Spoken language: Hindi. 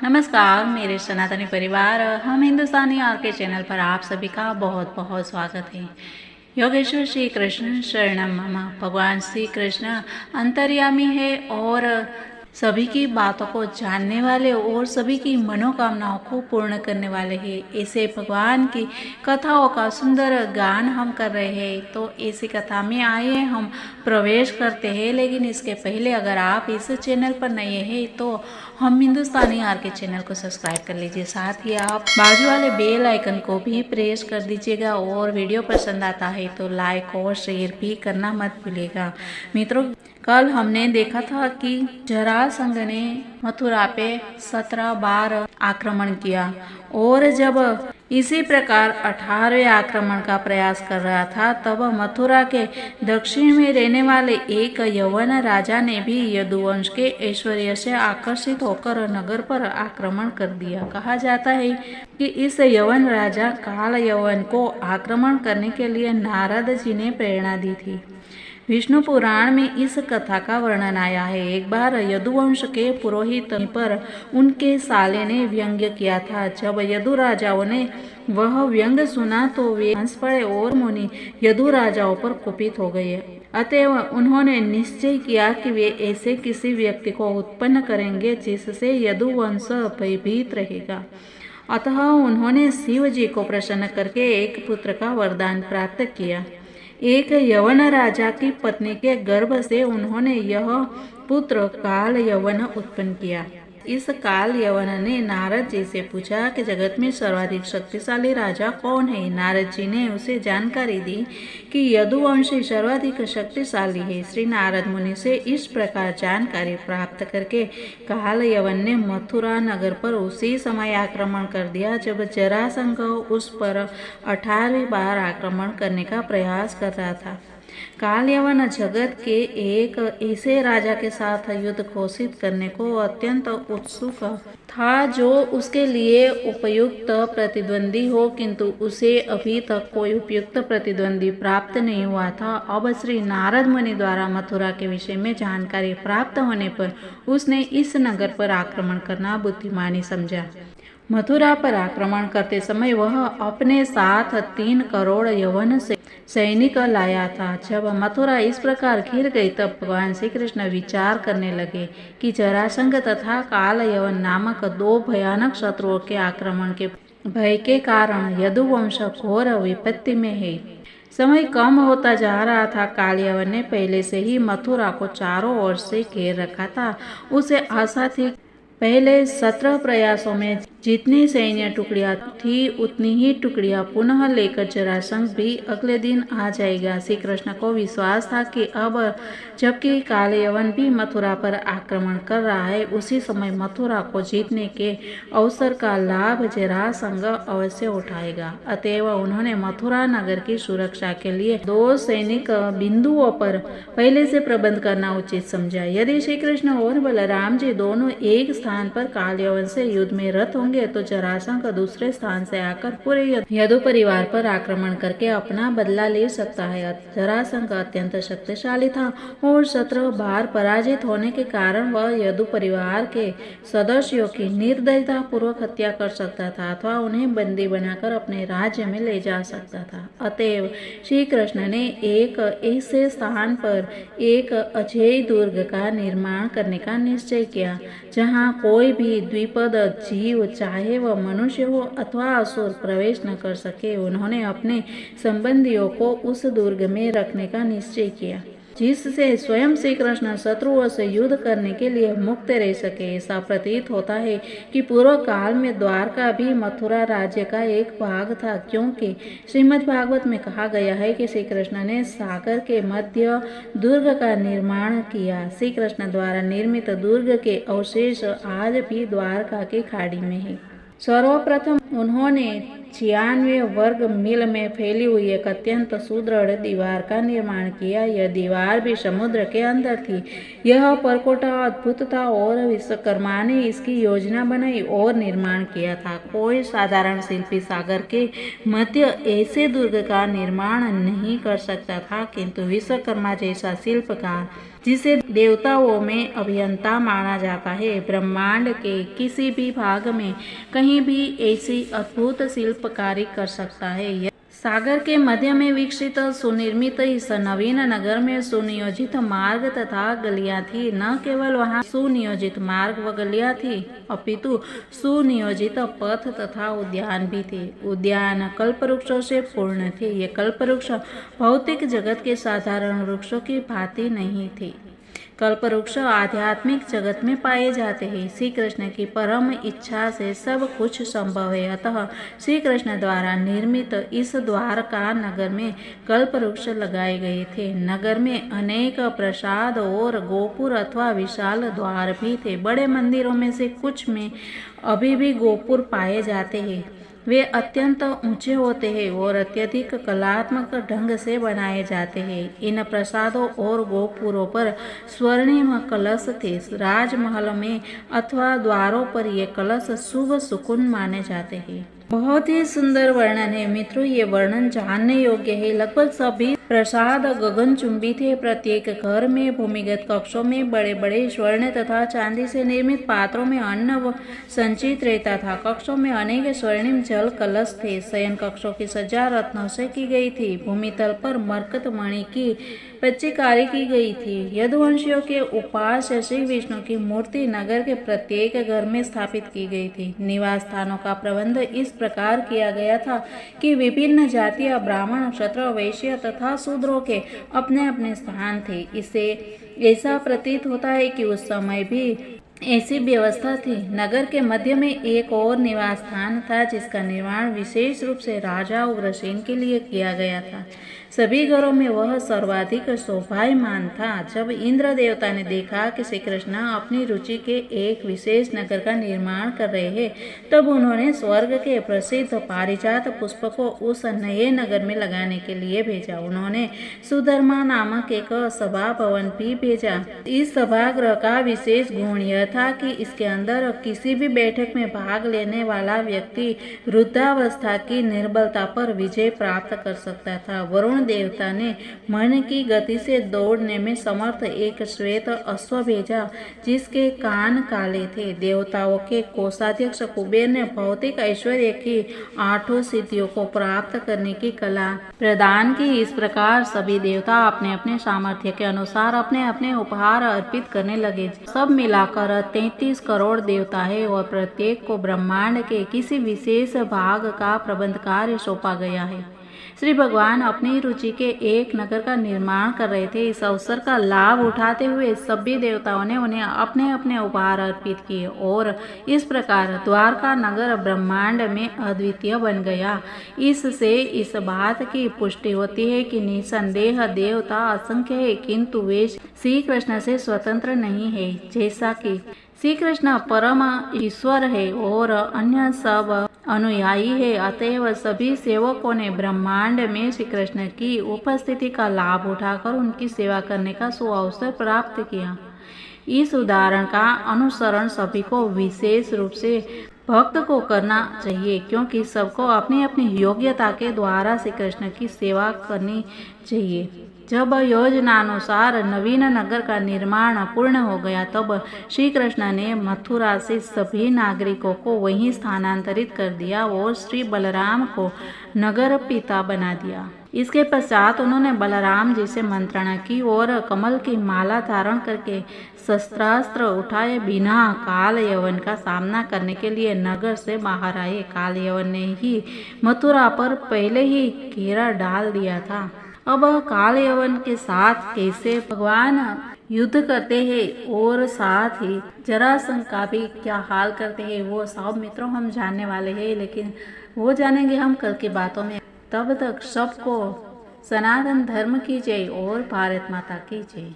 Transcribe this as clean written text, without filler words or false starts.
नमस्कार मेरे सनातनी परिवार, हम हिंदुस्तानी आर के चैनल पर आप सभी का बहुत बहुत स्वागत है। योगेश्वर श्री कृष्ण शरणम मम। भगवान श्री कृष्ण अंतर्यामी है और सभी की बातों को जानने वाले और सभी की मनोकामनाओं को पूर्ण करने वाले हैं। ऐसे भगवान की कथाओं का सुंदर गान हम कर रहे हैं, तो ऐसी कथा में आइए हम प्रवेश करते हैं। लेकिन इसके पहले अगर आप इस चैनल पर नए हैं तो हम हिंदुस्तानी आर के चैनल को सब्सक्राइब कर लीजिए। साथ ही आप बाजू वाले बेल आइकन को भी प्रेस कर दीजिएगा और वीडियो पसंद आता है तो लाइक और शेयर भी करना मत भूलिएगा। मित्रों, कल हमने देखा था कि जरासंध ने मथुरा पे 17 बार आक्रमण किया और जब इसी प्रकार 18वें आक्रमण का प्रयास कर रहा था तब मथुरा के दक्षिण में रहने वाले एक यवन राजा ने भी यदुवंश के ऐश्वर्य से आकर्षित होकर नगर पर आक्रमण कर दिया। कहा जाता है कि इस यवन राजा काल यवन को आक्रमण करने के लिए नारद जी ने प्रेरणा दी थी। विष्णु पुराण में इस कथा का वर्णन आया है। एक बार यदुवंश के पुरोहित पर उनके साले ने व्यंग्य किया था। जब यदु राजाओं ने वह व्यंग्य सुना तो वे हंस पड़े और मुनि यदु राजाओं पर कुपित हो गए। अतएव उन्होंने निश्चय किया कि वे ऐसे किसी व्यक्ति को उत्पन्न करेंगे जिससे यदुवंश भयभीत रहेगा। अतः उन्होंने शिव जी को प्रसन्न करके एक पुत्र का वरदान प्राप्त किया। एक यवन राजा की पत्नी के गर्भ से उन्होंने यह पुत्र काल यवन उत्पन्न किया। इस काल यवन ने नारद जी से पूछा कि जगत में सर्वाधिक शक्तिशाली राजा कौन है। नारद जी ने उसे जानकारी दी कि यदुवंशी सर्वाधिक शक्तिशाली है। श्री नारद मुनि से इस प्रकार जानकारी प्राप्त करके काल यवन ने मथुरा नगर पर उसी समय आक्रमण कर दिया जब जरासंध उस पर 18वीं बार आक्रमण करने का प्रयास कर रहा था। काल यवन जगत के एक ऐसे राजा के साथ युद्ध घोषित करने को अत्यंत उत्सुक था जो उसके लिए उपयुक्त प्रतिद्वंदी हो, किंतु उसे अभी तक कोई उपयुक्त प्रतिद्वंदी प्राप्त नहीं हुआ था। अब श्री नारद मुनि द्वारा मथुरा के विषय में जानकारी प्राप्त होने पर उसने इस नगर पर आक्रमण करना बुद्धिमानी समझा। मथुरा पर आक्रमण करते समय वह अपने साथ 3 करोड़ यवन से सैनिक लाया था। जब मथुरा इस प्रकार घिर गई तब भगवान श्री कृष्ण विचार करने लगे कि जरासंध तथा काल यवन नामक 2 भयानक शत्रुओं के आक्रमण के भय के कारण यदुवंश घोर विपत्ति में है। समय कम होता जा रहा था। काल यवन ने पहले से ही मथुरा को चारों ओर से घेर रखा था। उसे आशा थी पहले 17 प्रयासों में जितनी सैन्य टुकड़ियां थी उतनी ही टुकड़ियां पुनः लेकर जरासंध भी अगले दिन आ जाएगा। श्री कृष्ण को विश्वास था कि अब जबकि काल यवन भी मथुरा पर आक्रमण कर रहा है, उसी समय मथुरा को जीतने के अवसर का लाभ जरासंध अवश्य उठाएगा। अतएव उन्होंने मथुरा नगर की सुरक्षा के लिए 2 सैनिक बिंदुओं पर पहले से प्रबंध करना उचित समझा। यदि श्री कृष्ण और बलराम जी दोनों एक स्थान पर काल यवन से युद्ध में रत होंगे तो जरासंध दूसरे स्थान से आकर पूरे यदु परिवार पर आक्रमण करके अपना बदला ले सकता है। जरासंध अत्यंत शक्तिशाली था और 17 बार पराजित होने के कारण वह यदु परिवार के सदस्यों की निर्दयता पूर्वक हत्या कर सकता था अथवा उन्हें बंदी बनाकर अपने राज्य में ले जा सकता था। अतएव श्री कृष्ण ने एक ऐसे स्थान पर एक अजेय दुर्ग का निर्माण करने का निश्चय किया जहाँ कोई भी द्विपद जीव, चाहे वह मनुष्य हो अथवा असुर, प्रवेश न कर सके। उन्होंने अपने संबंधियों को उस दुर्ग में रखने का निश्चय किया जिससे स्वयं श्री कृष्ण शत्रुओं से युद्ध करने के लिए मुक्त रह सके। ऐसा प्रतीत होता है कि पूर्व काल में द्वारका भी मथुरा राज्य का एक भाग था, क्योंकि श्रीमद् भागवत में कहा गया है कि श्री कृष्ण ने सागर के मध्य दुर्ग का निर्माण किया। श्री कृष्ण द्वारा निर्मित दुर्ग के अवशेष आज भी द्वारका की खाड़ी में है। सर्वप्रथम उन्होंने 96 वर्ग मील में फैली हुई एक अत्यंत सुदृढ़ दीवार का निर्माण किया। यह दीवार भी समुद्र के अंदर थी। यह परकोटा अद्भुत था और विश्वकर्मा ने इसकी योजना बनाई और निर्माण किया था। कोई साधारण शिल्पी सागर के मध्य ऐसे दुर्ग का निर्माण नहीं कर सकता था, किंतु विश्वकर्मा जैसा शिल्पकार, जिसे देवताओं में अभियंता माना जाता है, ब्रह्मांड के किसी भी भाग में कहीं भी ऐसी अद्भुत शिल्पकारी कर सकता है। सागर के मध्य में विकसित सुनिर्मित इस नवीन नगर में सुनियोजित मार्ग तथा गलियां थी। न केवल वहां सुनियोजित मार्ग व गलियां थी, अपितु सुनियोजित पथ तथा उद्यान भी थे। उद्यान कल्पवृक्षों से पूर्ण थे। ये कल्पवृक्ष भौतिक जगत के साधारण वृक्षों की भांति नहीं थे। कल्पवृक्ष आध्यात्मिक जगत में पाए जाते हैं। श्री कृष्ण की परम इच्छा से सब कुछ संभव है। अतः श्री कृष्ण द्वारा निर्मित इस द्वारका नगर में कल्पवृक्ष लगाए गए थे। नगर में अनेक प्रसाद और गोपुर अथवा विशाल द्वार भी थे। बड़े मंदिरों में से कुछ में अभी भी गोपुर पाए जाते हैं। वे अत्यंत ऊंचे होते हैं और अत्यधिक कलात्मक ढंग से बनाए जाते हैं। इन प्रसादों और गोपुरों पर स्वर्णिम कलश थे। राजमहल में अथवा द्वारों पर ये कलश शुभ सुकुन माने जाते हैं। बहुत ही सुंदर वर्णन है मित्रों, ये वर्णन जानने योग्य है। लगभग सभी प्रसाद गगनचुंबी थे। प्रत्येक घर में भूमिगत कक्षों में बड़े बड़े स्वर्ण तथा चांदी से निर्मित पात्रों में अन्न संचित रहता था। कक्षों में अनेक स्वर्णिम जल कलश थे। शयन कक्षों की सज्जा रत्नों से की गई थी। भूमितल पर मरकत मणि की पच्चीकारी की गई थी। यदुवंशियों के उपास्य श्री विष्णु की मूर्ति नगर के प्रत्येक घर में स्थापित की गई थी। निवास स्थानों का प्रबंध इस प्रकार किया गया था कि विभिन्न जातियां, ब्राह्मण, क्षत्रिय, वैश्य तथा शूद्रों के अपने अपने स्थान थे। इससे ऐसा प्रतीत होता है कि उस समय भी ऐसी व्यवस्था थी। नगर के मध्य में एक और निवास स्थान था, जिसका निर्माण विशेष रूप से राजा उग्रसेन के लिए किया गया था। सभी घरों में वह सर्वाधिक शोभायमान था। जब इंद्र देवता ने देखा कि श्री कृष्ण अपनी रुचि के एक विशेष नगर का निर्माण कर रहे हैं, तब उन्होंने स्वर्ग के प्रसिद्ध पारिजात पुष्प को उस नए नगर में लगाने के लिए भेजा। उन्होंने सुधर्मा नामक एक सभा भवन भी भेजा। इस सभागृह का विशेष गुण यह था कि इसके अंदर किसी भी बैठक में भाग लेने वाला व्यक्ति वृद्धावस्था की निर्बलता पर विजय प्राप्त कर सकता था। वरुण देवता ने मन की गति से दौड़ने में समर्थ एक श्वेत अश्व भेजा, जिसके कान काले थे। देवताओं के कोषाध्यक्ष कुबेर ने भौतिक ऐश्वर्य की 8 सिद्धियों को प्राप्त करने की कला प्रदान की। इस प्रकार सभी देवता अपने अपने सामर्थ्य के अनुसार अपने अपने उपहार अर्पित करने लगे। सब मिलाकर 33 करोड़ देवता है और प्रत्येक को ब्रह्मांड के किसी विशेष भाग का प्रबंध कार्य सौंपा गया है। श्री भगवान अपनी रुचि के एक नगर का निर्माण कर रहे थे। इस अवसर का लाभ उठाते हुए सभी देवताओं ने उन्हें अपने अपने उपहार अर्पित किए और इस प्रकार द्वारका नगर ब्रह्मांड में अद्वितीय बन गया। इससे इस बात की पुष्टि होती है कि निसंदेह देवता असंख्य है, किंतु वे श्री कृष्ण से स्वतंत्र नहीं है। जैसा कि श्री कृष्ण परम ईश्वर है और अन्य सब अनुयायी है, अतएव सभी सेवकों ने ब्रह्मांड में श्री कृष्ण की उपस्थिति का लाभ उठाकर उनकी सेवा करने का सुअवसर प्राप्त किया। इस उदाहरण का अनुसरण सभी को विशेष रूप से भक्त को करना चाहिए, क्योंकि सबको अपनी अपनी योग्यता के द्वारा श्री कृष्ण की सेवा करनी चाहिए। जब योजनानुसार नवीन नगर का निर्माण पूर्ण हो गया, तब श्री कृष्ण ने मथुरा से सभी नागरिकों को वहीं स्थानांतरित कर दिया और श्री बलराम को नगर पिता बना दिया। इसके पश्चात उन्होंने बलराम जी से मंत्रणा की और कमल की माला धारण करके शस्त्रास्त्र उठाए बिना काल यवन का सामना करने के लिए नगर से बाहर आए। काल यवन ने ही मथुरा पर पहले ही घेरा डाल दिया था। अब काल यवन के साथ कैसे भगवान युद्ध करते हैं और साथ ही जरासंध का भी क्या हाल करते हैं, वो सब मित्रों हम जानने वाले हैं, लेकिन वो जानेंगे हम कल की बातों में। तब तक सबको सनातन धर्म की जय और भारत माता की जय।